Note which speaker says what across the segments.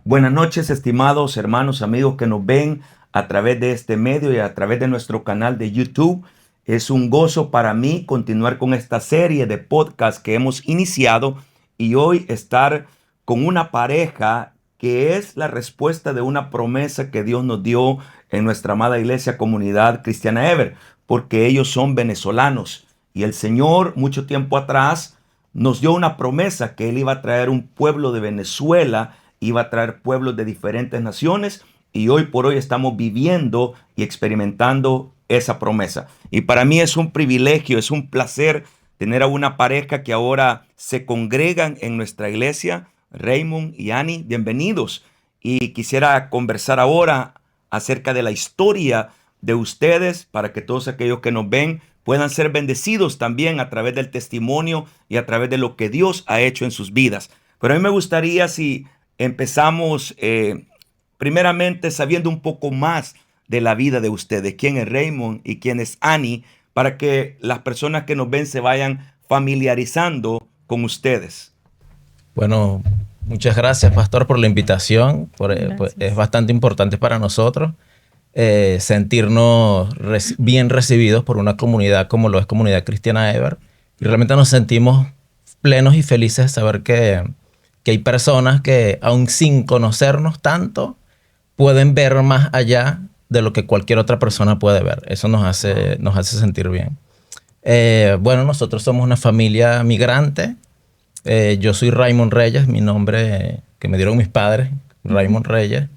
Speaker 1: Buenas noches, estimados hermanos, amigos que nos ven a través de este medio y a través de nuestro canal de YouTube. Es un gozo para mí continuar con esta serie de podcasts que hemos iniciado y hoy estar con una pareja que es la respuesta de una promesa que Dios nos dio en nuestra amada iglesia Comunidad Cristiana Ever, porque ellos son venezolanos y el Señor mucho tiempo atrás nos dio una promesa que Él iba a traer un pueblo de Venezuela, iba a traer pueblos de diferentes naciones y hoy por hoy estamos viviendo y experimentando esa promesa. Y para mí es un privilegio, es un placer tener a una pareja que ahora se congregan en nuestra iglesia. Raymond y Annie, bienvenidos. Y quisiera conversar ahora acerca de la historia de ustedes para que todos aquellos que nos ven puedan ser bendecidos también a través del testimonio y a través de lo que Dios ha hecho en sus vidas. Pero a mí me gustaría si empezamos primeramente sabiendo un poco más de la vida de ustedes, quién es Raymond y quién es Annie, para que las personas que nos ven se vayan familiarizando con ustedes.
Speaker 2: Bueno, muchas gracias, Pastor, por la invitación. Pues, es bastante importante para nosotros sentirnos bien recibidos por una comunidad como lo es Comunidad Cristiana Ever. Y realmente nos sentimos plenos y felices de saber que hay personas que, aun sin conocernos tanto, pueden ver más allá de lo que cualquier otra persona puede ver. Eso nos hace sentir bien. Bueno, nosotros somos una familia migrante. Yo soy Raymond Reyes, mi nombre que me dieron mis padres, Raymond Reyes.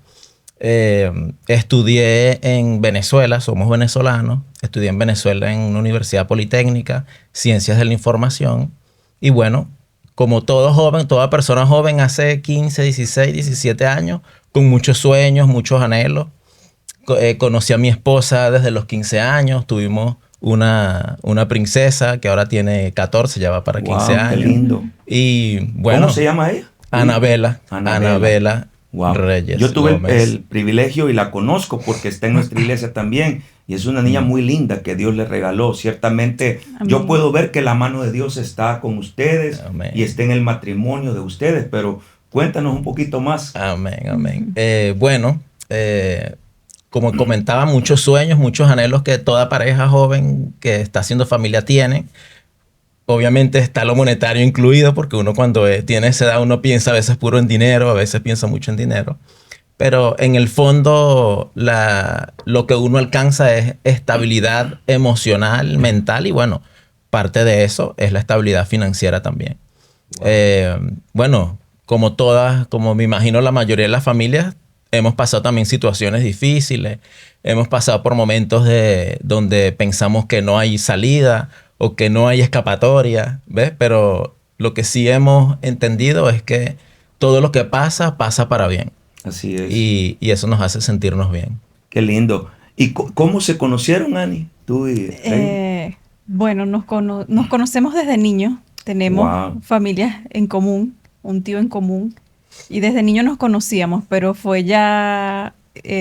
Speaker 2: Estudié en Venezuela, somos venezolanos. Estudié en Venezuela en una universidad politécnica, Ciencias de la Información. Y bueno, como todo joven, toda persona joven hace 15, 16, 17 años, con muchos sueños, muchos anhelos. Conocí a mi esposa desde los 15 años, tuvimos una princesa que ahora tiene 14, ya va para 15
Speaker 1: Wow,
Speaker 2: años.
Speaker 1: qué lindo.
Speaker 2: Y bueno,
Speaker 1: ¿Cómo se llama ella?
Speaker 2: Anabela.
Speaker 1: Anabela.
Speaker 2: Anabela
Speaker 1: Wow.
Speaker 2: Reyes
Speaker 1: Yo tuve
Speaker 2: Gómez.
Speaker 1: el privilegio y la conozco porque está en nuestra iglesia también y es una niña muy linda que Dios le regaló. Ciertamente yo
Speaker 3: Amén.
Speaker 1: puedo ver que la mano de Dios está con ustedes
Speaker 2: Amén.
Speaker 1: y está en el matrimonio de ustedes, pero cuéntanos un poquito más.
Speaker 2: Amén, amén. Bueno, como comentaba, muchos sueños, muchos anhelos que toda pareja joven que está haciendo familia tiene. Obviamente está lo monetario incluido, porque uno cuando tiene esa edad uno piensa a veces puro en dinero, a veces piensa mucho en dinero. Pero en el fondo lo que uno alcanza es estabilidad emocional, mental y bueno, parte de eso es la estabilidad financiera también. Bueno, como me imagino la mayoría de las familias, hemos pasado también situaciones difíciles, hemos pasado por momentos donde pensamos que no hay salida o que no hay escapatoria, ¿ves? Pero lo que sí hemos entendido es que todo lo que pasa, pasa para bien.
Speaker 1: Así es.
Speaker 2: Y eso nos hace sentirnos bien.
Speaker 1: Qué lindo. ¿Y cómo se conocieron, Annie? Tú y Raymond.
Speaker 3: Bueno, nos conocemos desde niños. Tenemos
Speaker 1: Wow.
Speaker 3: familias en común, un tío en común. Y desde niños nos conocíamos, pero fue ya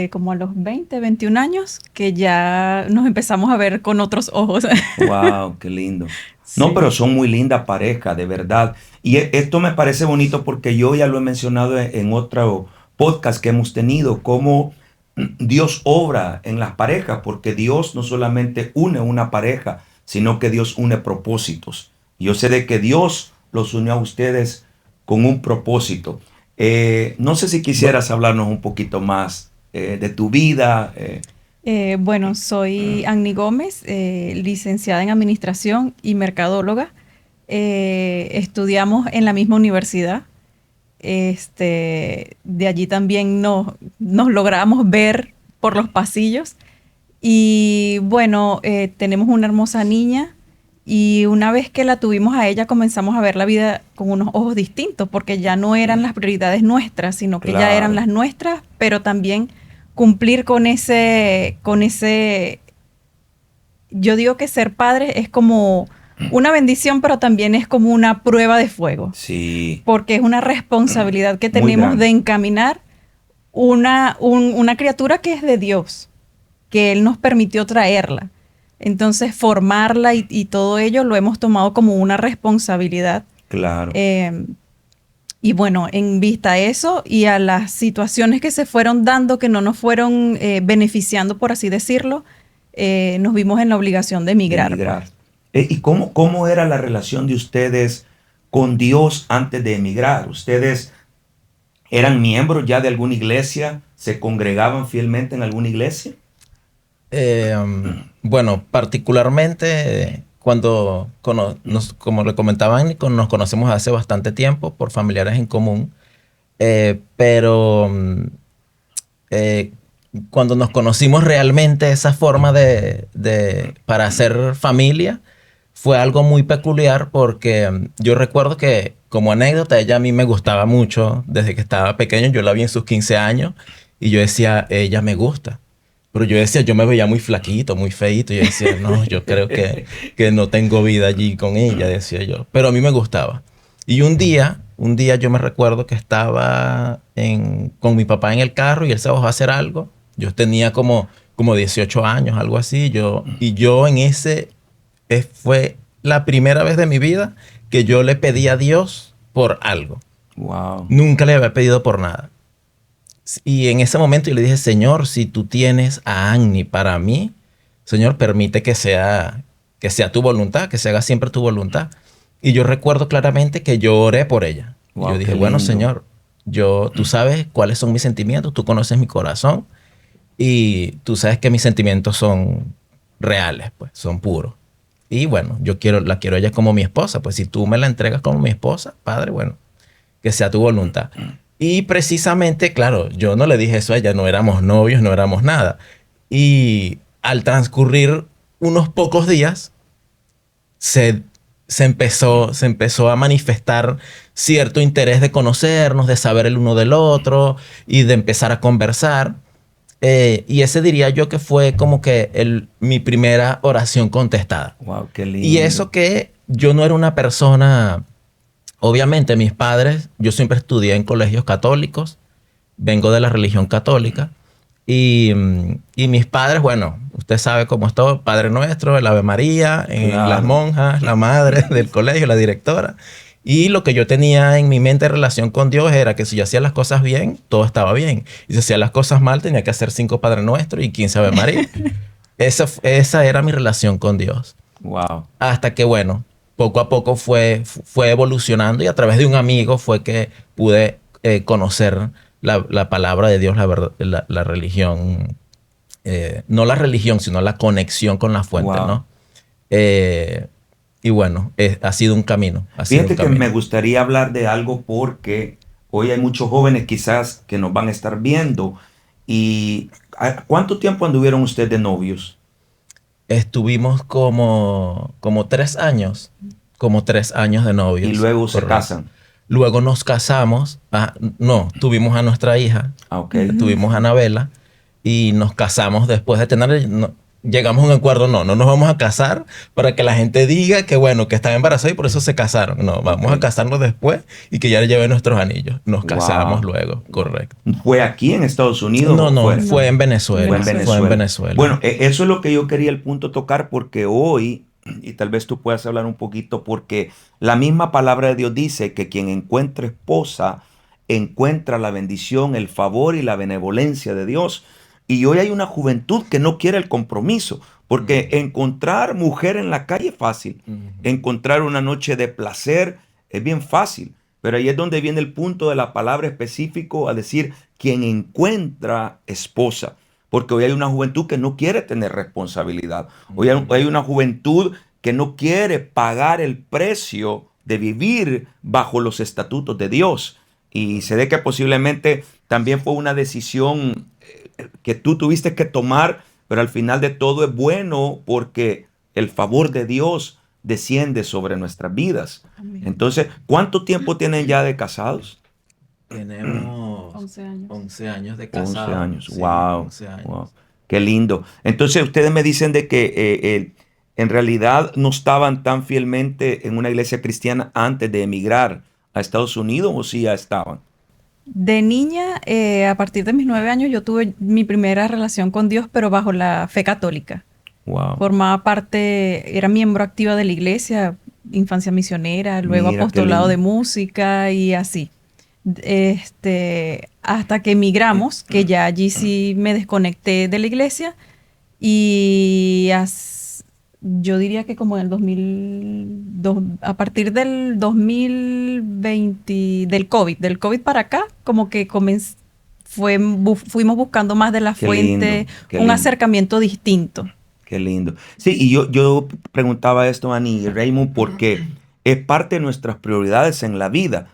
Speaker 3: como a los 20, 21 años que ya nos empezamos a ver con otros ojos.
Speaker 1: Wow, qué lindo.
Speaker 3: Sí.
Speaker 1: No, pero son muy linda pareja, de verdad. Y esto me parece bonito porque yo ya lo he mencionado en otro podcast que hemos tenido, cómo Dios obra en las parejas, porque Dios no solamente une una pareja, sino que Dios une propósitos. Yo sé de que Dios los unió a ustedes con un propósito. No sé si quisieras hablarnos un poquito más de tu vida.
Speaker 3: Bueno, soy Annie Gómez, licenciada en Administración y Mercadóloga. Estudiamos en la misma universidad. De allí también nos logramos ver por los pasillos. Y bueno, tenemos una hermosa niña. Y una vez que la tuvimos a ella, comenzamos a ver la vida con unos ojos distintos, porque ya no eran las prioridades nuestras, sino que ya eran las nuestras, pero también cumplir con ese, yo digo que ser padre es como una bendición, pero también es como una prueba de fuego.
Speaker 1: Sí.
Speaker 3: Porque es una responsabilidad que tenemos de encaminar una criatura que es de Dios, que Él nos permitió traerla. Entonces, formarla y todo ello lo hemos tomado como una responsabilidad.
Speaker 1: Claro.
Speaker 3: Y bueno, en vista a eso y a las situaciones que se fueron dando que no nos fueron beneficiando, por así decirlo, nos vimos en la obligación de
Speaker 1: De
Speaker 3: emigrar.
Speaker 1: emigrar.
Speaker 3: Pues.
Speaker 1: ¿Y cómo era la relación de ustedes con Dios antes de emigrar? ¿Ustedes eran miembros ya de alguna iglesia? ¿Se congregaban fielmente en alguna iglesia?
Speaker 2: Bueno, particularmente cuando, como le comentaban, nos conocemos hace bastante tiempo por familiares en común, pero cuando nos conocimos realmente, esa forma para hacer familia fue algo muy peculiar porque yo recuerdo que, como anécdota, ella a mí me gustaba mucho desde que estaba pequeño. Yo la vi en sus 15 años y yo decía, ella me gusta. Pero yo decía, yo me veía muy flaquito, muy feíto. Y yo decía, no, yo creo que no tengo vida allí con ella, decía yo. Pero a mí me gustaba. Y un día yo me recuerdo que estaba con mi papá en el carro y él se bajó a hacer algo. Yo tenía como 18 años, algo así. Y yo fue la primera vez de mi vida que yo le pedí a Dios por algo.
Speaker 1: Wow.
Speaker 2: Nunca le había pedido por nada. Y en ese momento yo le dije, Señor, si tú tienes a Annie para mí, Señor, permite que sea tu voluntad, que se haga siempre tu voluntad. Y yo recuerdo claramente que yo oré por ella.
Speaker 1: Wow,
Speaker 2: y yo dije,
Speaker 1: qué
Speaker 2: bueno,
Speaker 1: lindo.
Speaker 2: Señor, tú sabes cuáles son mis sentimientos, tú conoces mi corazón y tú sabes que mis sentimientos son reales, pues, son puros. Y bueno, la quiero a ella como mi esposa, pues si tú me la entregas como mi esposa, Padre, bueno, que sea tu voluntad. Y precisamente, claro, yo no le dije eso a ella, no éramos novios, no éramos nada. Y al transcurrir unos pocos días, se empezó a manifestar cierto interés de conocernos, de saber el uno del otro y de empezar a conversar. Y ese diría yo que fue como que mi primera oración contestada.
Speaker 1: Wow, qué lindo.
Speaker 2: Y eso que yo no era una persona... Obviamente mis padres, yo siempre estudié en colegios católicos, vengo de la religión católica y mis padres, bueno, usted sabe cómo es todo, Padre Nuestro, el Ave María,
Speaker 1: Claro.
Speaker 2: las monjas, la madre del colegio, la directora. Y lo que yo tenía en mi mente en relación con Dios era que si yo hacía las cosas bien, todo estaba bien. Y si hacía las cosas mal, tenía que hacer 5 Padre Nuestro y 15 Ave María. Esa era mi relación con Dios.
Speaker 1: Wow.
Speaker 2: Hasta que, bueno, poco a poco fue evolucionando y a través de un amigo fue que pude conocer la palabra de Dios, la religión. No la religión, sino la conexión con la fuente,
Speaker 1: Wow.
Speaker 2: ¿no? Y bueno, ha sido un camino.
Speaker 1: Fíjate que me gustaría hablar de algo porque hoy hay muchos jóvenes quizás que nos van a estar viendo. ¿Y cuánto tiempo anduvieron ustedes de novios?
Speaker 2: Estuvimos como 3 años, como 3 años de novios.
Speaker 1: Y luego se
Speaker 2: Correcto.
Speaker 1: casan.
Speaker 2: Luego nos casamos. No, tuvimos a nuestra hija,
Speaker 1: Ah, ok.
Speaker 2: tuvimos a Anabela y nos casamos después de tener... llegamos a un acuerdo, no nos vamos a casar para que la gente diga que bueno, que están embarazados y por eso se casaron. No, vamos a casarnos después y que ya lleven nuestros anillos. Nos casamos luego, correcto.
Speaker 1: ¿Fue aquí en Estados Unidos?
Speaker 2: No,
Speaker 1: o
Speaker 2: no, fue en Venezuela.
Speaker 1: Fue en Venezuela.
Speaker 2: Fue en Venezuela.
Speaker 1: Bueno, eso es lo que yo quería el punto tocar porque hoy, y tal vez tú puedas hablar un poquito, porque la misma palabra de Dios dice que quien encuentra esposa encuentra la bendición, el favor y la benevolencia de Dios. Y hoy hay una juventud que no quiere el compromiso, porque encontrar mujer en la calle es fácil, encontrar una noche de placer es bien fácil, pero ahí es donde viene el punto de la palabra específico a decir quien encuentra esposa, porque hoy hay una juventud que no quiere tener responsabilidad, hoy hay una juventud que no quiere pagar el precio de vivir bajo los estatutos de Dios. Y se ve que posiblemente también fue una decisión que tú tuviste que tomar, pero al final de todo es bueno porque el favor de Dios desciende sobre nuestras vidas.
Speaker 3: Amén.
Speaker 1: Entonces, ¿cuánto tiempo tienen ya de casados?
Speaker 2: Tenemos
Speaker 3: 11 años.
Speaker 2: 11 años de
Speaker 1: 11
Speaker 2: casados.
Speaker 1: años.
Speaker 2: Sí,
Speaker 1: Wow,
Speaker 2: 11 años.
Speaker 1: wow. Qué lindo. Entonces, ustedes me dicen de que en realidad no estaban tan fielmente en una iglesia cristiana antes de emigrar a Estados Unidos, ¿o sí ya estaban?
Speaker 3: De niña, a partir de mis 9 años, yo tuve mi primera relación con Dios, pero bajo la fe católica.
Speaker 1: Wow.
Speaker 3: Formaba parte, era miembro activa de la iglesia, infancia misionera, luego
Speaker 1: Mira, qué
Speaker 3: apostolado
Speaker 1: lindo.
Speaker 3: de música y así. hasta que emigramos, que ya allí sí me desconecté de la iglesia y yo diría que como en el 2002, a partir del 2020, del COVID para acá, como que fuimos buscando más de la
Speaker 1: Qué lindo,
Speaker 3: fuente,
Speaker 1: qué
Speaker 3: un
Speaker 1: lindo.
Speaker 3: acercamiento distinto.
Speaker 1: Qué lindo. Sí, y yo preguntaba esto, Ani y Raymond, porque es parte de nuestras prioridades en la vida.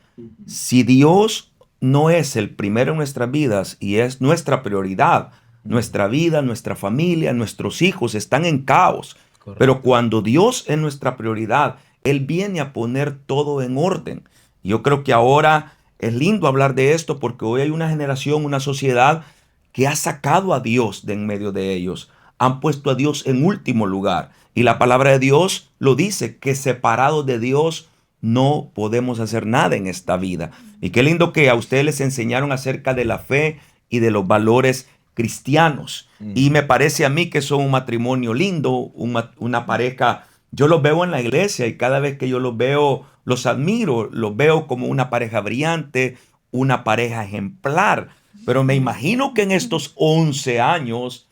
Speaker 1: Si Dios no es el primero en nuestras vidas y es nuestra prioridad, nuestra vida, nuestra familia, nuestros hijos están en caos. Pero
Speaker 2: Correcto.
Speaker 1: cuando Dios es nuestra prioridad, Él viene a poner todo en orden. Yo creo que ahora es lindo hablar de esto porque hoy hay una generación, una sociedad que ha sacado a Dios de en medio de ellos, han puesto a Dios en último lugar. Y la palabra de Dios lo dice, que separados de Dios no podemos hacer nada en esta vida. Y qué lindo que a ustedes les enseñaron acerca de la fe y de los valores cristianos. Y me parece a mí que son un matrimonio lindo, una pareja. Yo los veo en la iglesia y cada vez que yo los veo, los admiro, los veo como una pareja brillante, una pareja ejemplar. Pero me imagino que en estos 11 años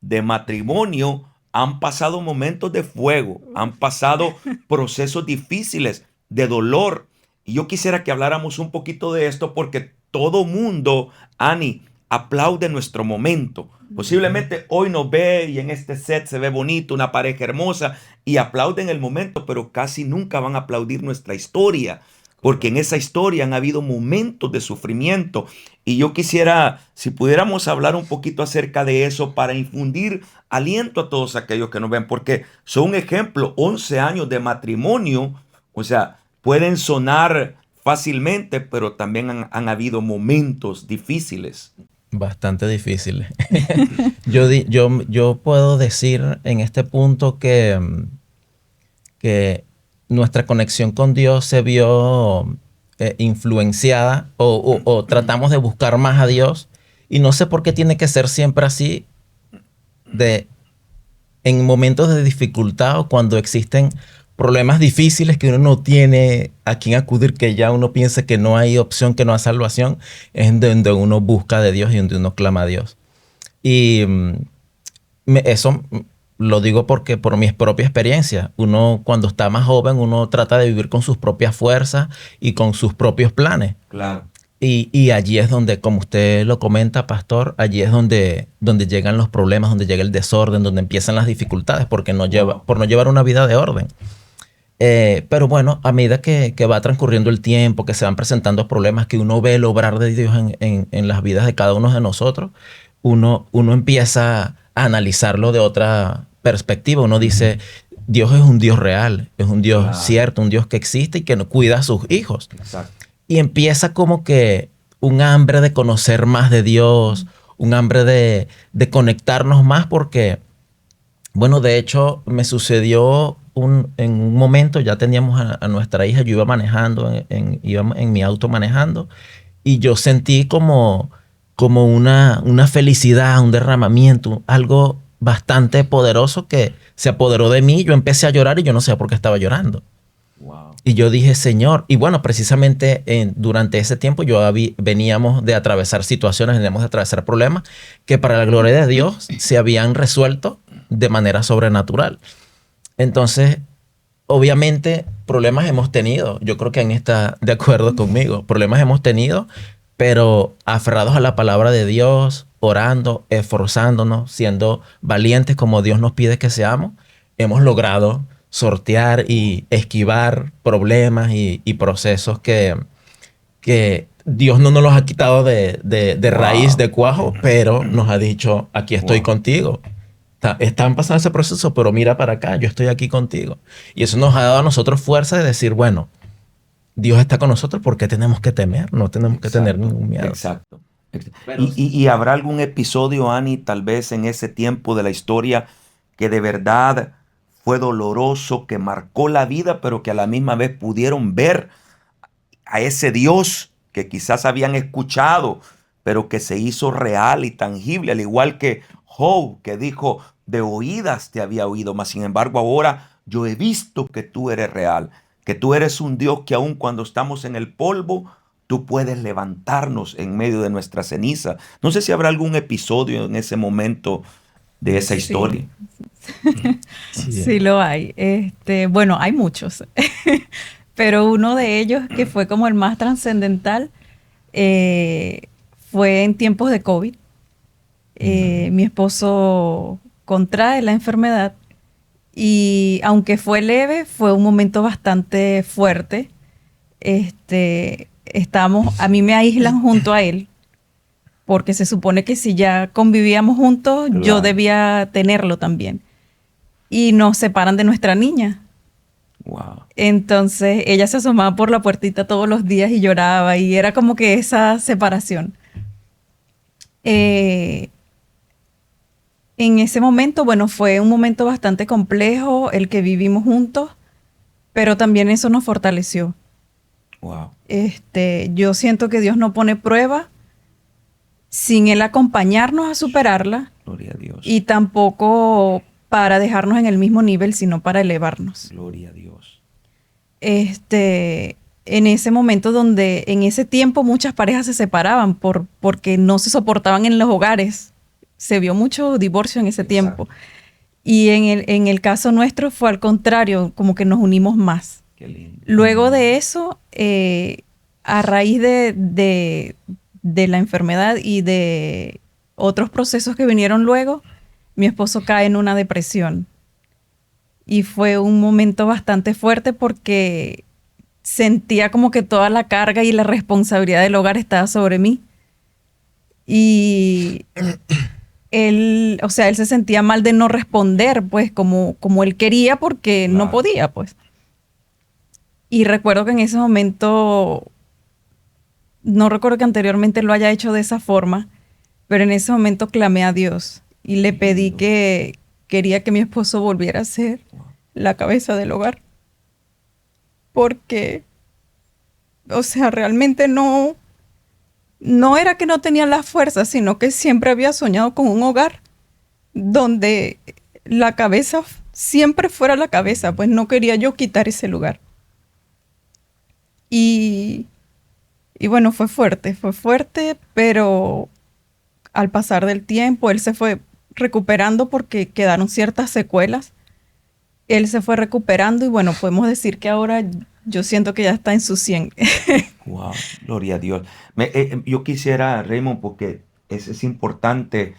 Speaker 1: de matrimonio han pasado momentos de fuego, han pasado procesos difíciles de dolor. Y yo quisiera que habláramos un poquito de esto porque todo mundo, Ani, aplaude nuestro momento. Posiblemente hoy nos ve y en este set se ve bonito, una pareja hermosa y aplauden el momento, pero casi nunca van a aplaudir nuestra historia, porque en esa historia han habido momentos de sufrimiento. Y yo quisiera, si pudiéramos hablar un poquito acerca de eso para infundir aliento a todos aquellos que nos ven, porque son un ejemplo, 11 años de matrimonio, o sea, pueden sonar fácilmente, pero también han habido momentos difíciles.
Speaker 2: Bastante difícil. Yo puedo decir en este punto que nuestra conexión con Dios se vio influenciada o tratamos de buscar más a Dios y no sé por qué tiene que ser siempre así de en momentos de dificultad o cuando existen problemas difíciles que uno no tiene a quién acudir, que ya uno piensa que no hay opción, que no hay salvación, es donde uno busca de Dios y donde uno clama a Dios. Y eso lo digo porque por mi propia experiencia, uno cuando está más joven, uno trata de vivir con sus propias fuerzas y con sus propios planes.
Speaker 1: Claro.
Speaker 2: Y allí es donde, como usted lo comenta, pastor, allí es donde llegan los problemas, donde llega el desorden, donde empiezan las dificultades, porque por no llevar una vida de orden. Pero bueno, a medida que va transcurriendo el tiempo, que se van presentando problemas, que uno ve el obrar de Dios en las vidas de cada uno de nosotros, uno empieza a analizarlo de otra perspectiva. Uno dice, Dios es un Dios real, es un Dios
Speaker 1: Claro.
Speaker 2: cierto, un Dios que existe y que cuida a sus hijos.
Speaker 1: Exacto.
Speaker 2: Y empieza como que un hambre de conocer más de Dios, un hambre de conectarnos más porque, bueno, de hecho me sucedió en un momento, ya teníamos a nuestra hija, yo iba manejando, iba en mi auto manejando y yo sentí como una felicidad, un derramamiento, algo bastante poderoso que se apoderó de mí. Yo empecé a llorar y yo no sé por qué estaba llorando.
Speaker 1: Wow.
Speaker 2: Y yo dije, Señor, y bueno, precisamente durante ese tiempo veníamos de atravesar situaciones, veníamos de atravesar problemas que para la gloria de Dios se habían resuelto de manera sobrenatural. Entonces, obviamente, problemas hemos tenido. Yo creo que Annie está de acuerdo conmigo. Problemas hemos tenido, pero aferrados a la palabra de Dios, orando, esforzándonos, siendo valientes como Dios nos pide que seamos, hemos logrado sortear y esquivar problemas y procesos que Dios no nos los ha quitado de raíz,
Speaker 1: Wow.
Speaker 2: de cuajo, pero nos ha dicho, aquí estoy
Speaker 1: Wow.
Speaker 2: contigo. Están pasando ese proceso, pero mira para acá, yo estoy aquí contigo. Y eso nos ha dado a nosotros fuerza de decir, bueno, Dios está con nosotros, ¿por qué tenemos que temer? No tenemos que tener
Speaker 1: Exacto,
Speaker 2: ningún miedo.
Speaker 1: exacto.
Speaker 2: Pero
Speaker 1: Y habrá algún episodio, Ani, tal vez en ese tiempo de la historia que de verdad fue doloroso, que marcó la vida, pero que a la misma vez pudieron ver a ese Dios que quizás habían escuchado, pero que se hizo real y tangible, al igual que Job, que dijo, de oídas te había oído, mas sin embargo ahora yo he visto que tú eres real, que tú eres un Dios que aun cuando estamos en el polvo, tú puedes levantarnos en medio de nuestra ceniza. No sé si habrá algún episodio en ese momento de esa historia.
Speaker 2: Sí.
Speaker 3: Sí lo hay. Bueno, hay muchos, pero uno de ellos que fue como el más trascendental fue en tiempos de COVID. Mi esposo contrae la enfermedad y aunque fue leve, fue un momento bastante fuerte. A mí me aíslan junto a él, porque se supone que si ya convivíamos juntos,
Speaker 1: Claro.
Speaker 3: yo debía tenerlo también. Y nos separan de nuestra niña.
Speaker 1: Wow.
Speaker 3: Entonces ella se asomaba por la puertita todos los días y lloraba y era como que esa separación. En ese momento, bueno, fue un momento bastante complejo el que vivimos juntos, pero también eso nos fortaleció.
Speaker 1: Wow.
Speaker 3: Yo siento que Dios no pone prueba sin Él acompañarnos a superarla
Speaker 1: Gloria a Dios.
Speaker 3: y tampoco para dejarnos en el mismo nivel, sino para elevarnos.
Speaker 1: Gloria a Dios.
Speaker 3: En ese momento donde en ese tiempo muchas parejas se separaban porque no se soportaban en los hogares. Se vio mucho divorcio en ese tiempo. Y en el caso nuestro fue al contrario, como que nos unimos más.
Speaker 1: Qué lindo.
Speaker 3: Luego de eso, a raíz de la enfermedad y de otros procesos que vinieron luego, mi esposo cae en una depresión. Y fue un momento bastante fuerte porque sentía como que toda la carga y la responsabilidad del hogar estaba sobre mí. Y él se sentía mal de no responder, pues, como él quería porque no
Speaker 1: Claro.
Speaker 3: podía, pues. Y recuerdo que en ese momento, no recuerdo que anteriormente lo haya hecho de esa forma, pero en ese momento clamé a Dios y le pedí que quería que mi esposo volviera a ser la cabeza del hogar. Porque, realmente no era que no tenía la fuerza, sino que siempre había soñado con un hogar donde la cabeza siempre fuera la cabeza, pues no quería yo quitar ese lugar. Y bueno, fue fuerte, pero al pasar del tiempo él se fue recuperando porque quedaron ciertas secuelas. Él se fue recuperando y bueno, podemos decir que ahora yo siento que ya está en su 100.
Speaker 1: Wow, gloria a Dios. Yo quisiera, Raymond, porque es importante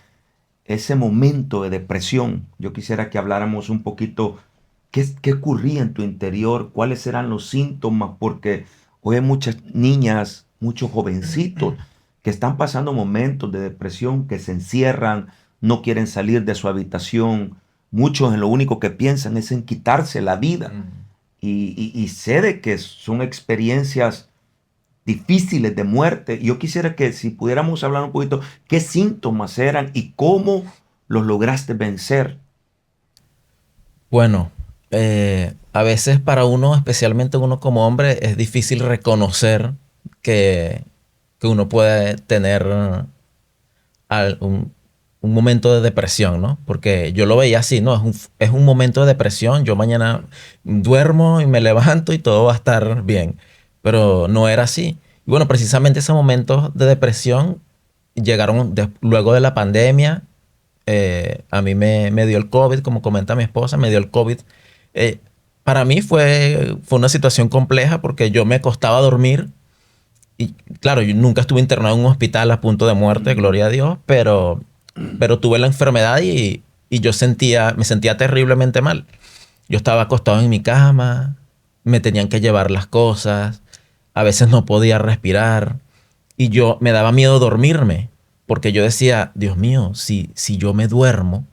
Speaker 1: ese momento de depresión. Yo quisiera que habláramos un poquito qué ocurría en tu interior, cuáles eran los síntomas, porque hoy hay muchas niñas, muchos jovencitos que están pasando momentos de depresión, que se encierran, no quieren salir de su habitación. Muchos en lo único que piensan es en quitarse la vida. Y sé de que son experiencias difíciles de muerte. Yo quisiera que si pudiéramos hablar un poquito qué síntomas eran y cómo los lograste vencer.
Speaker 2: Bueno, a veces para uno, especialmente uno como hombre, es difícil reconocer que uno puede tener un momento de depresión, ¿no? Porque yo lo veía así, ¿no? Es un momento de depresión. Yo mañana duermo y me levanto y todo va a estar bien. Pero no era así. Y bueno, precisamente esos momentos de depresión llegaron luego de la pandemia. A mí me dio el COVID, como comenta mi esposa, me dio el COVID. Para mí fue una situación compleja porque yo me costaba dormir. Y claro, yo nunca estuve internado en un hospital a punto de muerte, gloria a Dios, pero tuve la enfermedad y yo me sentía terriblemente mal. Yo estaba acostado en mi cama, me tenían que llevar las cosas, a veces no podía respirar y me daba miedo dormirme porque yo decía, Dios mío, si yo me duermo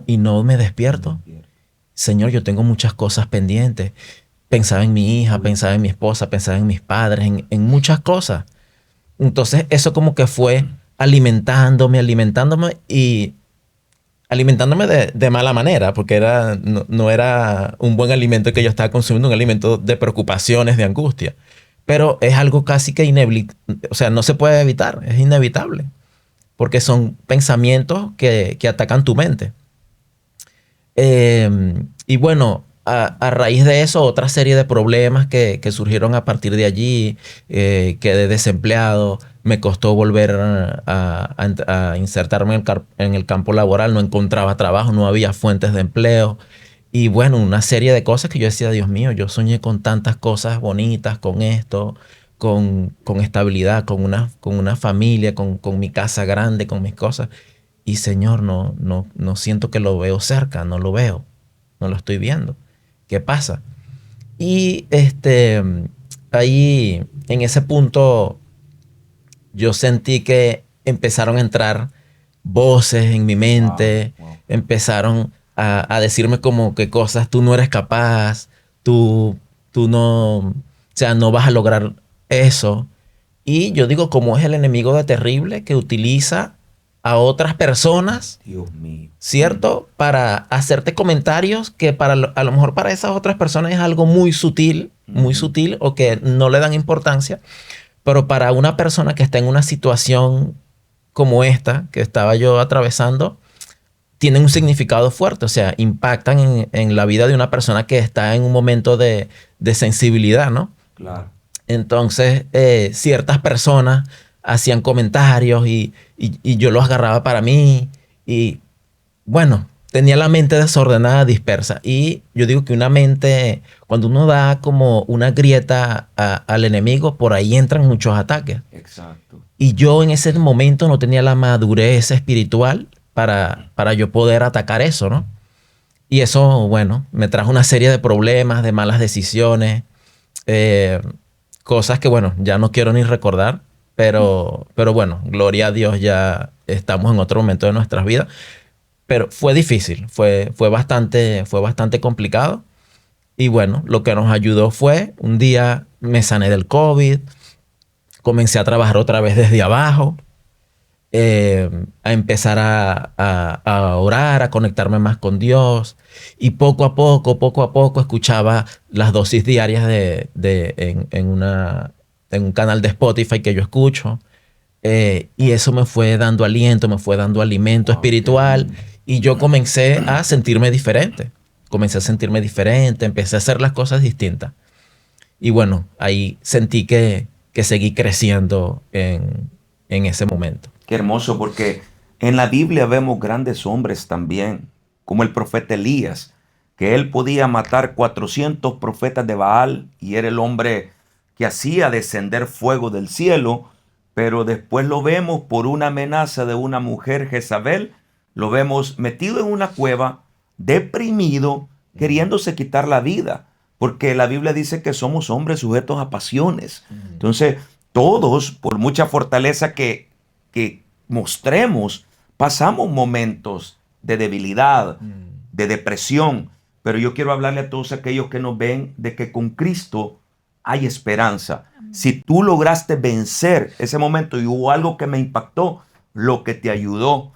Speaker 2: y no me despierto, Señor, yo tengo muchas cosas pendientes. Pensaba en mi hija, pensaba en mi esposa, pensaba en mis padres, en muchas cosas. Entonces eso como que fue alimentándome y alimentándome de mala manera, porque no era un buen alimento que yo estaba consumiendo, un alimento de preocupaciones, de angustia. Pero es algo casi que no se puede evitar, es inevitable, porque son pensamientos que atacan tu mente. Y bueno, a raíz de eso, otra serie de problemas que surgieron a partir de allí. Quedé desempleado, me costó volver a insertarme en el campo laboral, no encontraba trabajo, no había fuentes de empleo. Y bueno, una serie de cosas que yo decía, Dios mío, yo soñé con tantas cosas bonitas, con esto, con estabilidad, con una familia, con mi casa grande, con mis cosas. Y Señor, no siento que lo veo cerca, no lo veo, no lo estoy viendo. ¿Qué pasa? Y ahí, en ese punto, yo sentí que empezaron a entrar voces en mi mente,
Speaker 1: Wow.
Speaker 2: empezaron a decirme como que cosas, tú no eres capaz, tú no, o sea, no vas a lograr eso. Y yo digo, como es el enemigo de terrible que utiliza a otras personas,
Speaker 1: Dios mío.
Speaker 2: ¿cierto? Para hacerte comentarios que a lo mejor para esas otras personas es algo muy sutil o que no le dan importancia, pero para una persona que está en una situación como esta que estaba yo atravesando, tienen un significado fuerte, o sea, impactan en la vida de una persona que está en un momento de sensibilidad, ¿no?
Speaker 1: Claro.
Speaker 2: Entonces, ciertas personas hacían comentarios y yo los agarraba para mí y bueno, tenía la mente desordenada, dispersa. Y yo digo que una mente, cuando uno da como una grieta al enemigo, por ahí entran muchos ataques.
Speaker 1: Exacto.
Speaker 2: Y yo en ese momento no tenía la madurez espiritual para yo poder atacar eso, ¿no? Y eso, bueno, me trajo una serie de problemas, de malas decisiones, eh, cosas que, bueno, ya no quiero ni recordar, pero bueno, gloria a Dios, ya estamos en otro momento de nuestras vidas. Pero fue difícil, fue bastante complicado. Y bueno, lo que nos ayudó fue, un día me sané del COVID, comencé a trabajar otra vez desde abajo, a empezar a orar, a conectarme más con Dios. Y poco a poco, escuchaba las dosis diarias en un canal de Spotify que yo escucho. Y eso me fue dando aliento, me fue dando alimento
Speaker 1: Wow, qué
Speaker 2: espiritual.
Speaker 1: lindo.
Speaker 2: Y yo comencé a sentirme diferente. Comencé a sentirme diferente, empecé a hacer las cosas distintas. Y bueno, ahí sentí que seguí creciendo en ese momento.
Speaker 1: Qué hermoso, porque en la Biblia vemos grandes hombres también, como el profeta Elías, que él podía matar 400 profetas de Baal y era el hombre que hacía descender fuego del cielo, pero después lo vemos por una amenaza de una mujer, Jezabel, lo vemos metido en una cueva, deprimido, queriéndose quitar la vida, porque la Biblia dice que somos hombres sujetos a pasiones. Entonces, todos, por mucha fortaleza que mostremos, pasamos momentos de debilidad, de depresión, pero yo quiero hablarle a todos aquellos que nos ven de que con Cristo hay esperanza. Si tú lograste vencer ese momento y hubo algo que me impactó, lo que te ayudó,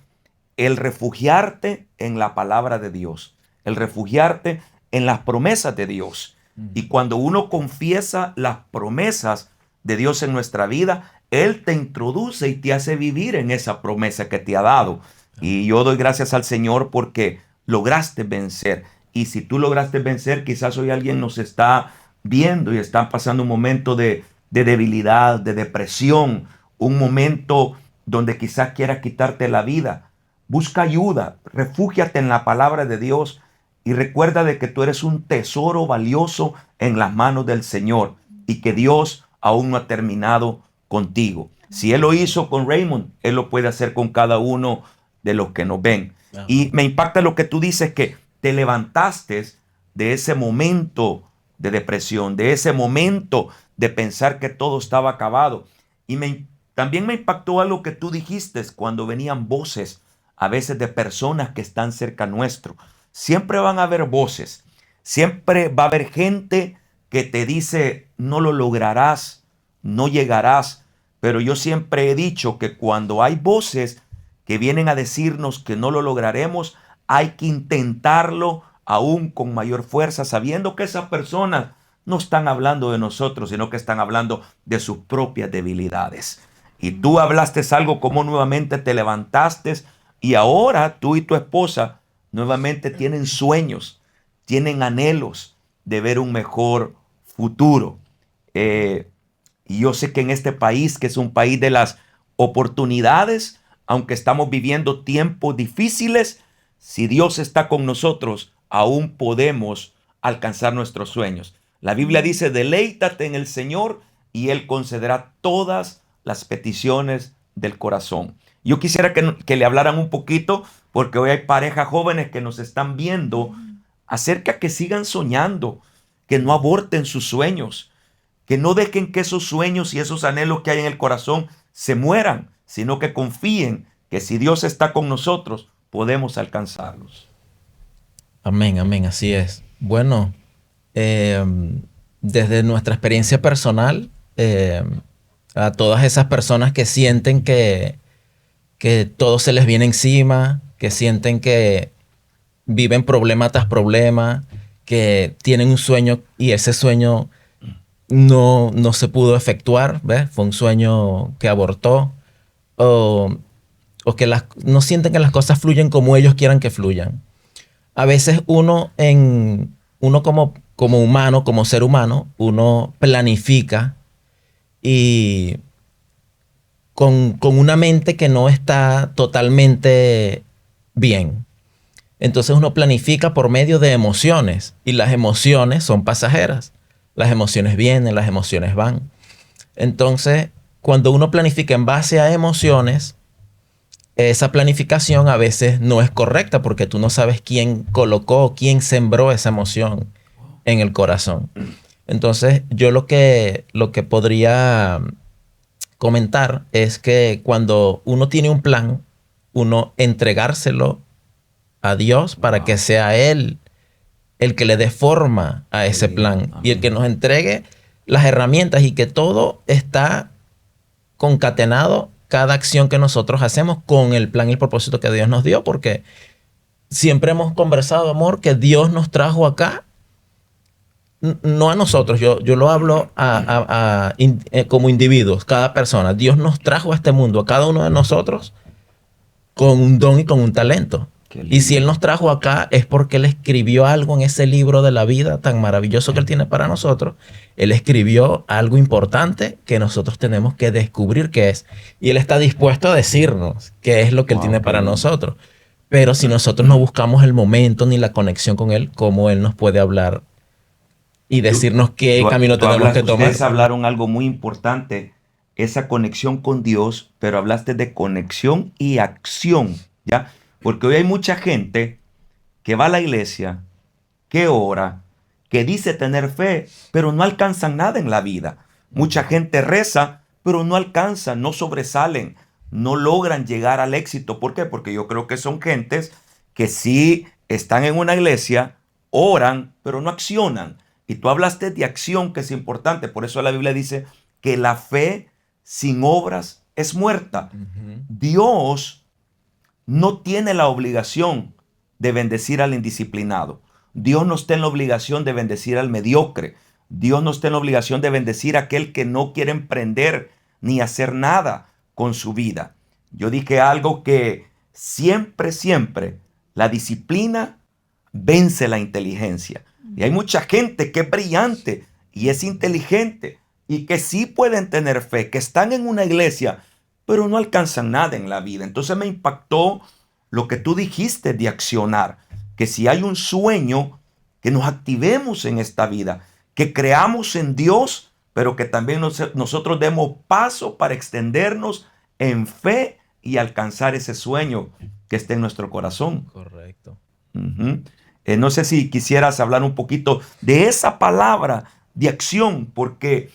Speaker 1: el refugiarte en la palabra de Dios, el refugiarte en las promesas de Dios. Y cuando uno confiesa las promesas de Dios en nuestra vida, Él te introduce y te hace vivir en esa promesa que te ha dado. Y yo doy gracias al Señor porque lograste vencer. Y si tú lograste vencer, quizás hoy alguien nos está viendo y están pasando un momento de debilidad, de depresión, un momento donde quizás quieras quitarte la vida. Busca ayuda, refúgiate en la palabra de Dios y recuerda de que tú eres un tesoro valioso en las manos del Señor y que Dios aún no ha terminado contigo. Si Él lo hizo con Raymond, Él lo puede hacer con cada uno de los que nos ven. Y me impacta lo que tú dices, que te levantaste de ese momento de depresión, de ese momento de pensar que todo estaba acabado. Y también me impactó algo que tú dijiste cuando venían voces a veces de personas que están cerca nuestro. Siempre van a haber voces, siempre va a haber gente que te dice no lo lograrás, no llegarás, pero yo siempre he dicho que cuando hay voces que vienen a decirnos que no lo lograremos, hay que intentarlo aún con mayor fuerza, sabiendo que esas personas no están hablando de nosotros, sino que están hablando de sus propias debilidades. Y tú hablaste algo como nuevamente te levantaste y ahora tú y tu esposa nuevamente tienen sueños, tienen anhelos de ver un mejor futuro. Y yo sé que en este país, que es un país de las oportunidades, aunque estamos viviendo tiempos difíciles, si Dios está con nosotros, aún podemos alcanzar nuestros sueños. La Biblia dice, deleítate en el Señor y Él concederá todas las peticiones del corazón. Yo quisiera que le hablaran un poquito, porque hoy hay parejas jóvenes que nos están viendo, acerca que sigan soñando, que no aborten sus sueños, que no dejen que esos sueños y esos anhelos que hay en el corazón se mueran, sino que confíen que si Dios está con nosotros, podemos alcanzarlos.
Speaker 2: Amén, amén, así es. Bueno, desde nuestra experiencia personal, a todas esas personas que sienten que todo se les viene encima, que sienten que viven problema tras problema, que tienen un sueño y ese sueño no se pudo efectuar, ¿ves? Fue un sueño que abortó, o que no sienten que las cosas fluyen como ellos quieran que fluyan. A veces uno como humano, como ser humano, uno planifica y con una mente que no está totalmente bien. Entonces uno planifica por medio de emociones y las emociones son pasajeras. Las emociones vienen, las emociones van. Entonces, cuando uno planifica en base a emociones, esa planificación a veces no es correcta porque tú no sabes quién colocó, quién sembró esa emoción en el corazón. Entonces, yo lo que podría comentar es que cuando uno tiene un plan, uno entregárselo a Dios para que sea Él el que le dé forma a ese plan y el que nos entregue las herramientas y que todo está concatenado, cada acción que nosotros hacemos con el plan y el propósito que Dios nos dio, porque siempre hemos conversado, amor, que Dios nos trajo acá, no a nosotros, yo lo hablo como individuos, cada persona. Dios nos trajo a este mundo, a cada uno de nosotros, con un don y con un talento. Y si Él nos trajo acá es porque Él escribió algo en ese libro de la vida tan maravilloso que Él tiene para nosotros. Él escribió algo importante que nosotros tenemos que descubrir qué es. Y Él está dispuesto a decirnos qué es lo que Él tiene para nosotros. Pero si nosotros no buscamos el momento ni la conexión con Él, ¿cómo Él nos puede hablar y decirnos qué camino tenemos que tomar?
Speaker 1: Ustedes hablaron algo muy importante, esa conexión con Dios, pero hablaste de conexión y acción, ¿ya? Porque hoy hay mucha gente que va a la iglesia, que ora, que dice tener fe, pero no alcanzan nada en la vida. Mucha gente reza, pero no alcanzan, no sobresalen, no logran llegar al éxito. ¿Por qué? Porque yo creo que son gentes que sí están en una iglesia, oran, pero no accionan. Y tú hablaste de acción, que es importante. Por eso la Biblia dice que la fe sin obras es muerta. Dios no tiene la obligación de bendecir al indisciplinado. Dios no está en la obligación de bendecir al mediocre. Dios no está en la obligación de bendecir a aquel que no quiere emprender ni hacer nada con su vida. Yo dije algo que siempre la disciplina vence la inteligencia. Y hay mucha gente que es brillante y es inteligente y que sí pueden tener fe, que están en una iglesia, pero no alcanzan nada en la vida. Entonces me impactó lo que tú dijiste de accionar, que si hay un sueño, que nos activemos en esta vida, que creamos en Dios, pero que también nosotros demos paso para extendernos en fe y alcanzar ese sueño que está en nuestro corazón.
Speaker 2: Correcto.
Speaker 1: No sé si quisieras hablar un poquito de esa palabra de acción, porque,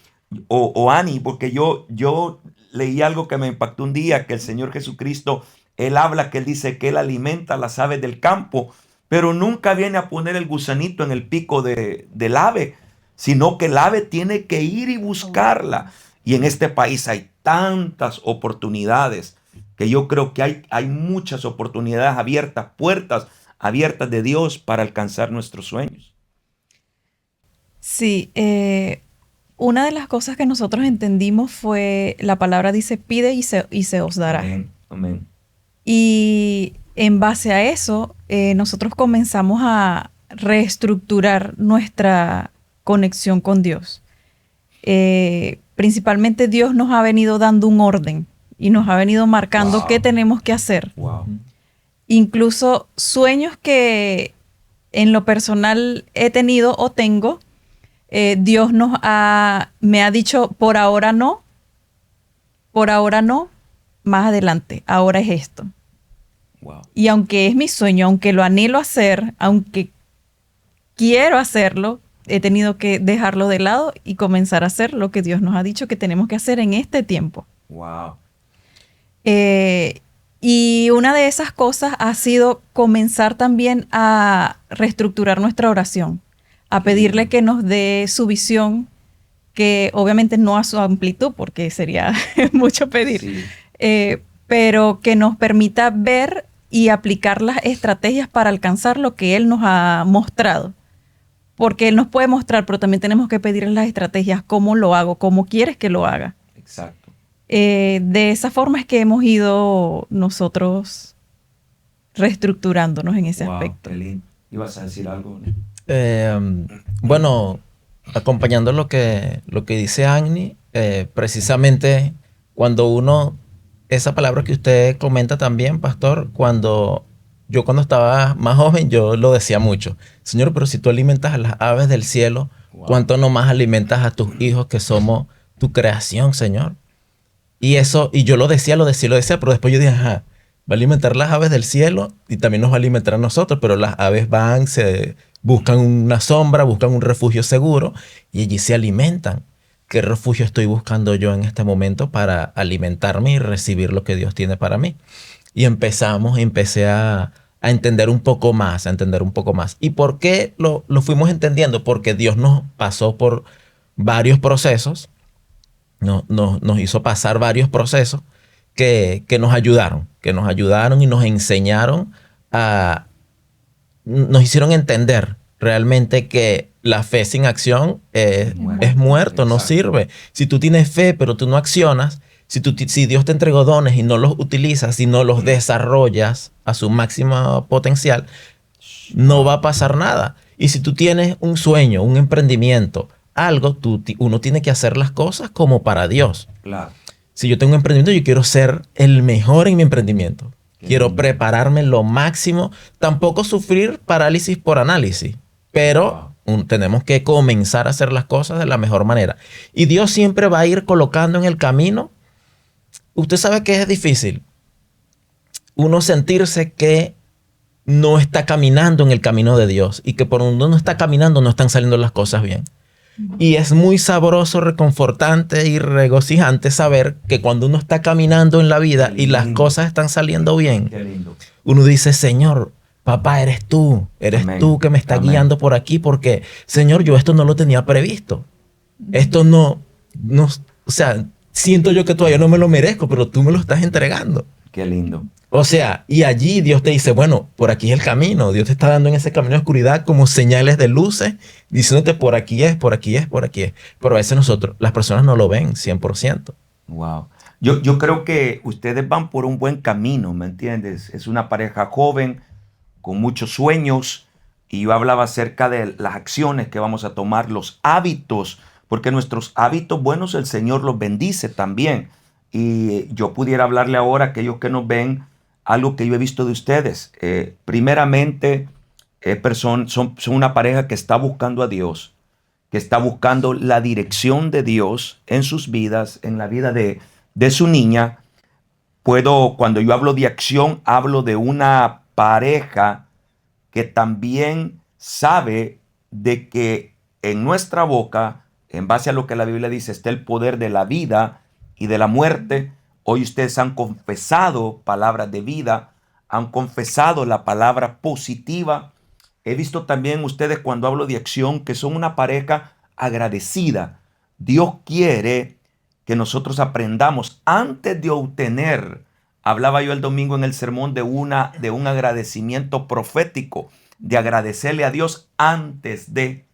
Speaker 1: o Ani, porque yo leí algo que me impactó un día, que el Señor Jesucristo, Él habla, que Él dice que Él alimenta a las aves del campo, pero nunca viene a poner el gusanito en el pico del ave, sino que el ave tiene que ir y buscarla. Y en este país hay tantas oportunidades, que yo creo que hay muchas oportunidades abiertas, puertas abiertas de Dios para alcanzar nuestros sueños.
Speaker 3: Sí, una de las cosas que nosotros entendimos fue, la palabra dice, pide y se os dará.
Speaker 1: Amén, amén.
Speaker 3: Y en base a eso, nosotros comenzamos a reestructurar nuestra conexión con Dios. Principalmente Dios nos ha venido dando un orden y nos ha venido marcando qué tenemos que hacer.
Speaker 1: Wow.
Speaker 3: Incluso sueños que en lo personal he tenido o tengo, Dios me ha dicho, por ahora no, más adelante, ahora es esto.
Speaker 1: Wow.
Speaker 3: Y aunque es mi sueño, aunque lo anhelo hacer, aunque quiero hacerlo, he tenido que dejarlo de lado y comenzar a hacer lo que Dios nos ha dicho que tenemos que hacer en este tiempo.
Speaker 1: Wow.
Speaker 3: Y una de esas cosas ha sido comenzar también a reestructurar nuestra oración, a pedirle que nos dé su visión, que obviamente no a su amplitud, porque sería mucho pedir,
Speaker 1: Sí.
Speaker 3: pero que nos permita ver y aplicar las estrategias para alcanzar lo que Él nos ha mostrado. Porque Él nos puede mostrar, pero también tenemos que pedirle las estrategias, cómo lo hago, cómo quieres que lo haga.
Speaker 1: Exacto.
Speaker 3: De esa forma es que hemos ido nosotros reestructurándonos en ese aspecto.
Speaker 1: Qué lindo. ¿Ibas a decir algo?
Speaker 2: Bueno, acompañando lo que dice Agni, precisamente cuando esa palabra que usted comenta también, pastor, cuando estaba más joven, yo lo decía mucho. Señor, pero si tú alimentas a las aves del cielo, ¿cuánto no más alimentas a tus hijos que somos tu creación, Señor? Y yo lo decía, pero después yo dije, ajá, va a alimentar las aves del cielo y también nos va a alimentar a nosotros, pero las aves buscan una sombra, buscan un refugio seguro y allí se alimentan. ¿Qué refugio estoy buscando yo en este momento para alimentarme y recibir lo que Dios tiene para mí? Y empecé a entender un poco más, ¿Y por qué lo fuimos entendiendo? Porque Dios nos pasó por varios procesos, nos hizo pasar varios procesos que nos ayudaron y nos enseñaron nos hicieron entender realmente que la fe sin acción es muerto, no sirve. Si tú tienes fe, pero tú no accionas, si Dios te entregó dones y no los utilizas, y no los desarrollas a su máximo potencial, no va a pasar nada. Y si tú tienes un sueño, un emprendimiento, algo, uno tiene que hacer las cosas como para Dios.
Speaker 1: Claro.
Speaker 2: Si yo tengo un emprendimiento, yo quiero ser el mejor en mi emprendimiento. Quiero prepararme lo máximo. Tampoco sufrir parálisis por análisis, pero tenemos que comenzar a hacer las cosas de la mejor manera. Y Dios siempre va a ir colocando en el camino. Usted sabe que es difícil uno sentirse que no está caminando en el camino de Dios y que por donde uno está caminando no están saliendo las cosas bien. Y es muy sabroso, reconfortante y regocijante saber que cuando uno está caminando en la vida y las cosas están saliendo bien, uno dice, Señor, papá, eres tú que me estás guiando por aquí, porque, Señor, yo esto no lo tenía previsto. Esto no, o sea, siento yo que todavía no me lo merezco, pero tú me lo estás entregando.
Speaker 1: Qué lindo.
Speaker 2: O sea, y allí Dios te dice, bueno, por aquí es el camino. Dios te está dando en ese camino de oscuridad como señales de luces, diciéndote por aquí es, por aquí es, por aquí es. Pero a veces las personas no lo ven 100%.
Speaker 1: Wow. Yo creo que ustedes van por un buen camino, ¿me entiendes? Es una pareja joven, con muchos sueños, y yo hablaba acerca de las acciones que vamos a tomar, los hábitos, porque nuestros hábitos buenos el Señor los bendice también. Y yo pudiera hablarle ahora a aquellos que nos ven algo que yo he visto de ustedes. Primeramente, son una pareja que está buscando a Dios, que está buscando la dirección de Dios en sus vidas, en la vida de su niña. Cuando yo hablo de acción, hablo de una pareja que también sabe de que en nuestra boca, en base a lo que la Biblia dice, está el poder de la vida y de la muerte. Hoy ustedes han confesado palabras de vida, han confesado la palabra positiva. He visto también ustedes, cuando hablo de acción, que son una pareja agradecida. Dios quiere que nosotros aprendamos antes de obtener. Hablaba yo el domingo en el sermón de un agradecimiento profético, de agradecerle a Dios antes de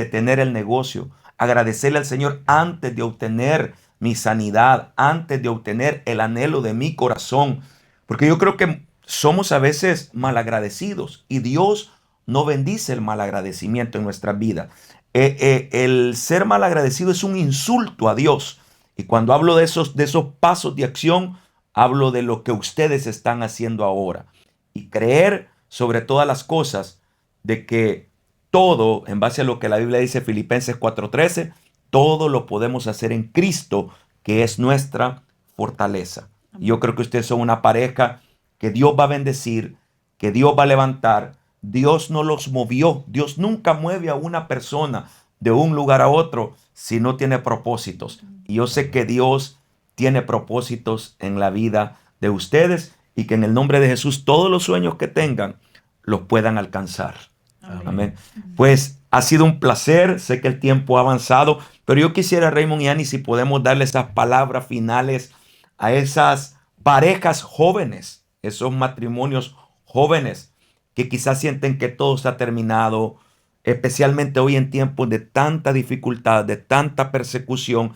Speaker 1: tener el negocio, agradecerle al Señor antes de obtener mi sanidad, antes de obtener el anhelo de mi corazón. Porque yo creo que somos a veces malagradecidos y Dios no bendice el malagradecimiento en nuestras vidas. El ser malagradecido es un insulto a Dios. Y cuando hablo de esos pasos de acción, hablo de lo que ustedes están haciendo ahora. Y creer sobre todas las cosas de que todo, en base a lo que la Biblia dice, Filipenses 4:13, todo lo podemos hacer en Cristo, que es nuestra fortaleza. Y yo creo que ustedes son una pareja que Dios va a bendecir, que Dios va a levantar. Dios no los movió. Dios nunca mueve a una persona de un lugar a otro si no tiene propósitos. Y yo sé que Dios tiene propósitos en la vida de ustedes y que en el nombre de Jesús todos los sueños que tengan los puedan alcanzar. Amén. Pues ha sido un placer. Sé que el tiempo ha avanzado, pero yo quisiera, Raymond y Annie, si podemos darle esas palabras finales a esas parejas jóvenes, esos matrimonios jóvenes que quizás sienten que todo está terminado, especialmente hoy en tiempos de tanta dificultad, de tanta persecución,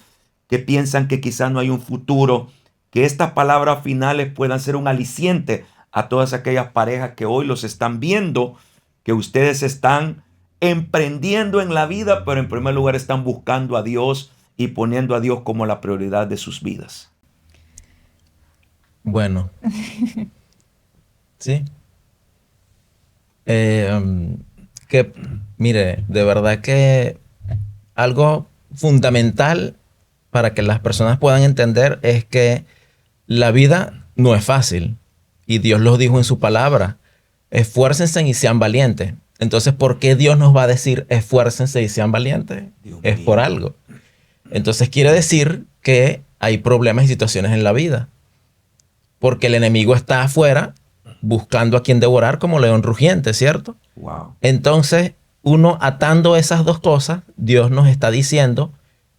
Speaker 1: que piensan que quizás no hay un futuro, que estas palabras finales puedan ser un aliciente a todas aquellas parejas que hoy los están viendo, que ustedes están emprendiendo en la vida, pero en primer lugar están buscando a Dios y poniendo a Dios como la prioridad de sus vidas.
Speaker 2: Bueno, sí. Que, mire, de verdad que algo fundamental para que las personas puedan entender es que la vida no es fácil. Y Dios lo dijo en su palabra. Esfuércense y sean valientes. Entonces, ¿por qué Dios nos va a decir esfuércense y sean valientes? Es por algo. Entonces, quiere decir que hay problemas y situaciones en la vida. Porque el enemigo está afuera buscando a quien devorar como león rugiente, ¿cierto?
Speaker 1: Wow.
Speaker 2: Entonces, uno atando esas dos cosas, Dios nos está diciendo,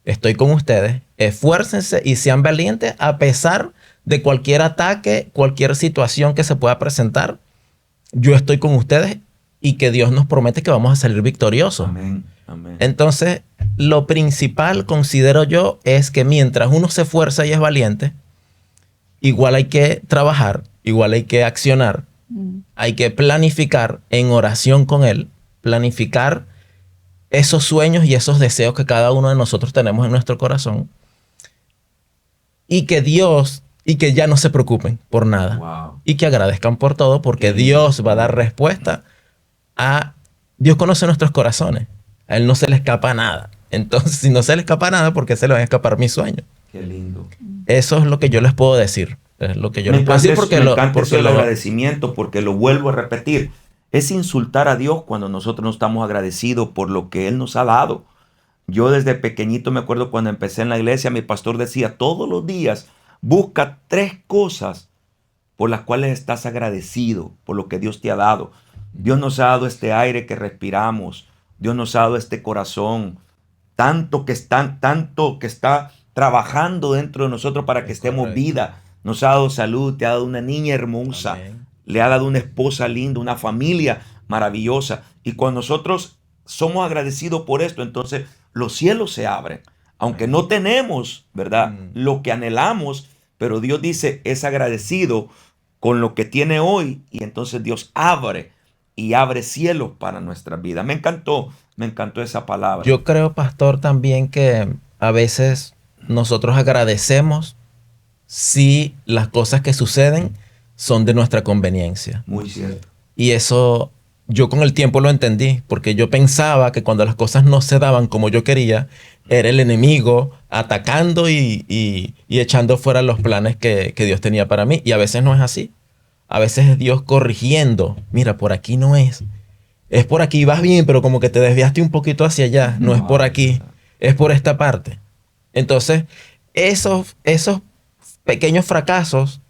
Speaker 2: estoy con ustedes, esfuércense y sean valientes a pesar de cualquier ataque, cualquier situación que se pueda presentar. Yo estoy con ustedes y que Dios nos promete que vamos a salir victoriosos.
Speaker 1: Amén. Amén.
Speaker 2: Entonces, lo principal, considero yo, es que mientras uno se esfuerza y es valiente, igual hay que trabajar, igual hay que accionar, hay que planificar en oración con Él, planificar esos sueños y esos deseos que cada uno de nosotros tenemos en nuestro corazón y que Dios, y que ya no se preocupen por nada.
Speaker 1: Wow.
Speaker 2: Y que agradezcan por todo porque Dios va a dar respuesta a... Dios conoce nuestros corazones. A Él no se le escapa nada. Entonces, si no se le escapa nada, ¿por qué se le van a escapar mis sueños?
Speaker 1: Qué lindo.
Speaker 2: Eso es lo que yo les puedo decir. Es lo que yo
Speaker 1: Me
Speaker 2: les puedo decir
Speaker 1: encanta
Speaker 2: porque
Speaker 1: me encanta
Speaker 2: porque
Speaker 1: eso del agradecimiento, porque lo vuelvo a repetir. Es insultar a Dios cuando nosotros no estamos agradecidos por lo que Él nos ha dado. Yo desde pequeñito me acuerdo cuando empecé en la iglesia, mi pastor decía todos los días, busca 3 cosas por las cuales estás agradecido por lo que Dios te ha dado. Dios nos ha dado este aire que respiramos. Dios nos ha dado este corazón. Tanto que está trabajando dentro de nosotros para que estemos
Speaker 2: correcto.
Speaker 1: vida. Nos ha dado salud, te ha dado una niña hermosa.
Speaker 2: Amén.
Speaker 1: Le ha dado una esposa linda, una familia maravillosa. Y cuando nosotros somos agradecidos por esto, entonces los cielos se abren. Aunque no tenemos, ¿verdad? Lo que anhelamos, pero Dios dice, es agradecido con lo que tiene hoy. Y entonces Dios abre y abre cielos para nuestra vida. Me encantó esa palabra.
Speaker 2: Yo creo, pastor, también que a veces nosotros agradecemos si las cosas que suceden son de nuestra conveniencia.
Speaker 1: Muy cierto.
Speaker 2: Y eso yo con el tiempo lo entendí, porque yo pensaba que cuando las cosas no se daban como yo quería, era el enemigo atacando y echando fuera los planes que Dios tenía para mí. Y a veces no es así. A veces es Dios corrigiendo. Mira, por aquí no es. Es por aquí, vas bien, pero como que te desviaste un poquito hacia allá. No es por aquí, es por esta parte. Entonces, esos pequeños fracasos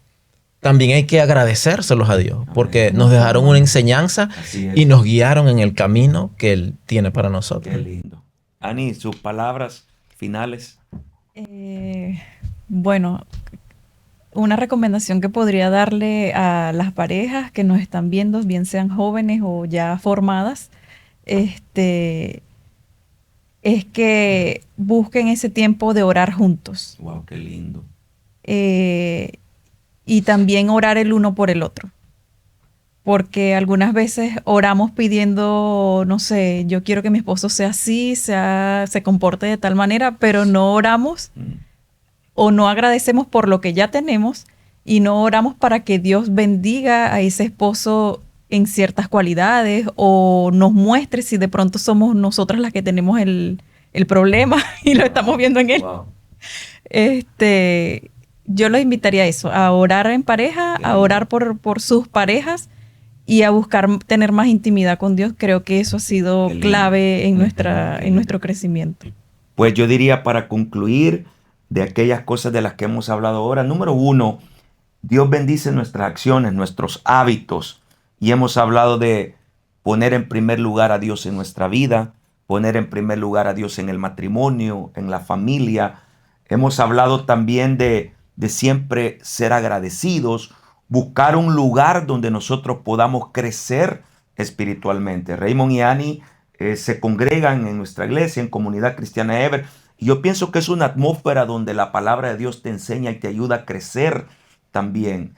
Speaker 2: también hay que agradecérselos a Dios, porque nos dejaron una enseñanza y nos guiaron en el camino que Él tiene para nosotros.
Speaker 1: Qué lindo. Ani, sus palabras finales.
Speaker 3: Bueno, una recomendación que podría darle a las parejas que nos están viendo, bien sean jóvenes o ya formadas, es que busquen ese tiempo de orar juntos.
Speaker 1: Wow, qué lindo.
Speaker 3: Y también orar el uno por el otro. porque algunas veces oramos pidiendo, no sé, yo quiero que mi esposo sea así, se comporte de tal manera, pero no oramos o no agradecemos por lo que ya tenemos y no oramos para que Dios bendiga a ese esposo en ciertas cualidades o nos muestre si de pronto somos nosotras las que tenemos el problema y lo estamos viendo en él.
Speaker 1: Wow.
Speaker 3: Yo los invitaría a eso, a orar en pareja, a orar por sus parejas y a buscar tener más intimidad con Dios. Creo que eso ha sido
Speaker 1: Qué lindo.
Speaker 3: clave en
Speaker 1: Qué
Speaker 3: en nuestro crecimiento.
Speaker 1: Pues yo diría, para concluir de aquellas cosas de las que hemos hablado ahora, número uno, Dios bendice nuestras acciones, nuestros hábitos. Y hemos hablado de poner en primer lugar a Dios en nuestra vida, poner en primer lugar a Dios en el matrimonio, en la familia. Hemos hablado también de siempre ser agradecidos, buscar un lugar donde nosotros podamos crecer espiritualmente. Raymond y Annie se congregan en nuestra iglesia, en Comunidad Cristiana Ever. Y yo pienso que es una atmósfera donde la palabra de Dios te enseña y te ayuda a crecer también.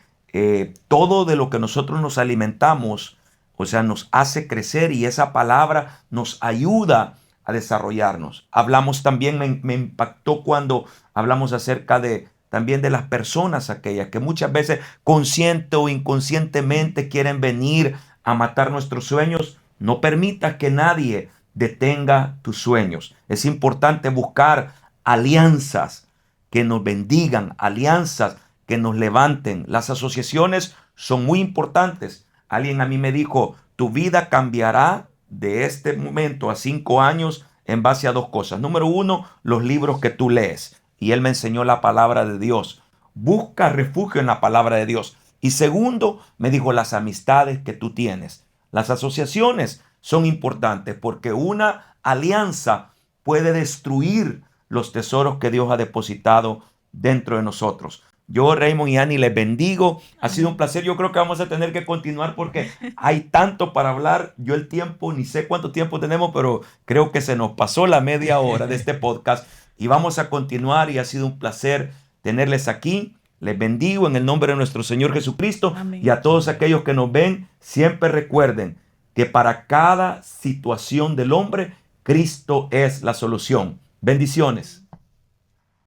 Speaker 1: Todo de lo que nosotros nos alimentamos, o sea, nos hace crecer y esa palabra nos ayuda a desarrollarnos. Hablamos también, me impactó cuando hablamos acerca de también de las personas aquellas que muchas veces consciente o inconscientemente quieren venir a matar nuestros sueños. No permitas que nadie detenga tus sueños. Es importante buscar alianzas que nos bendigan, alianzas que nos levanten. Las asociaciones son muy importantes. Alguien a mí me dijo, tu vida cambiará de este momento a 5 años en base a dos cosas. Número uno, los libros que tú lees. Y él me enseñó la palabra de Dios. Busca refugio en la palabra de Dios. Y segundo, me dijo las amistades que tú tienes. Las asociaciones son importantes porque una alianza puede destruir los tesoros que Dios ha depositado dentro de nosotros. Yo, Raymond y Annie, les bendigo. Ha sido un placer. Yo creo que vamos a tener que continuar porque hay tanto para hablar. Yo el tiempo, ni sé cuánto tiempo tenemos, pero creo que se nos pasó la media hora de este podcast y vamos a continuar y ha sido un placer tenerles aquí. Les bendigo en el nombre de nuestro Señor Jesucristo. Amén. Y a todos aquellos que nos ven, siempre recuerden que para cada situación del hombre, Cristo es la solución. Bendiciones.